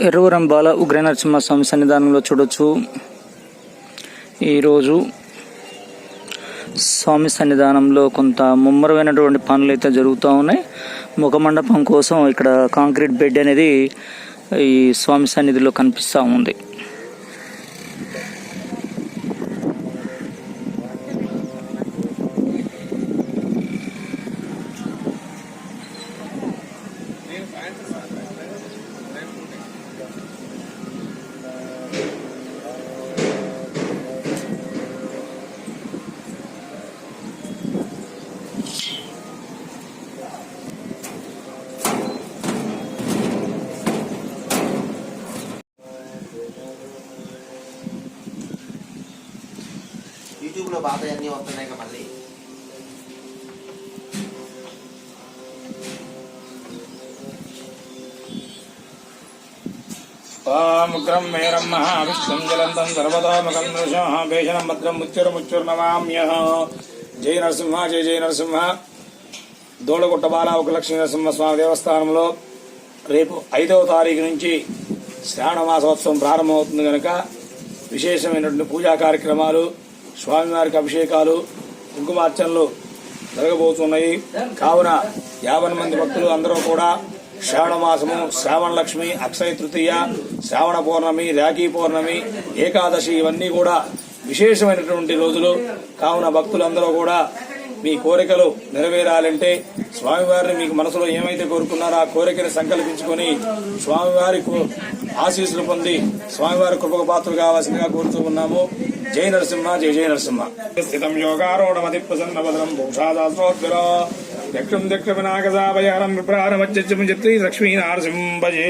ఎర్రవరం బాల ఉగ్ర నరసింహస్వామి సన్నిధానంలో చూడొచ్చు. ఈరోజు స్వామి సన్నిధానంలో కొంత ముమ్మరమైనటువంటి పనులు అయితే జరుగుతూ ఉన్నాయి. ముఖమండపం కోసం ఇక్కడ కాంక్రీట్ బెడ్ అనేది ఈ స్వామి సన్నిధిలో కనిపిస్తూ ఉంది. యూట్యూబ్ లో బాగా అన్నీ వస్తున్నాయి మళ్ళీ. ఉగ్రం మేరం మహావిష్ణుం జలంతం సర్వతోముఖం నృసింహ భేషణం భద్రం ముచ్చుర్నమామ్యః. జై నరసింహ, జై జై నరసింహ. దోళగుట్ట బాల ఒక లక్ష్మీ నరసింహస్వామి దేవస్థానంలో రేపు 5వ తారీఖు నుంచి శ్రావణ మాసోత్సవం ప్రారంభమవుతుంది కనుక విశేషమైనటువంటి పూజా కార్యక్రమాలు, స్వామివారికి అభిషేకాలు, కుంకుమార్చనలు జరగబోతున్నాయి. కావున 50 మంది భక్తులు అందరూ కూడా శ్రావణ మాసము, శ్రావణ లక్ష్మి, అక్షయ తృతీయ, శ్రావణ పౌర్ణమి, రాఖీ పౌర్ణమి, ఏకాదశి ఇవన్నీ కూడా విశేషమైనటువంటి రోజులు. కావున భక్తులందరూ కూడా మీ కోరికలు నెరవేరాలంటే స్వామివారిని మీకు మనసులో ఏమైతే కోరుకున్నారో ఆ కోరికని సంకల్పించుకొని స్వామివారి ఆశీస్సులు పొంది స్వామివారి కృపకు పాత్రలు కావాల్సిందిగా కోరుతూ ఉన్నాము. జై నరసింహ, జై జై నరసింహ. స్థితం యోగారోఢమతి ప్రసన్న భద్రం భూషాదాస్రోద్భరో దక్షం దక్షమినాగజాభయారం విప్రారమజ్జం జత్రీ లక్ష్మీ నరసింహ భజే.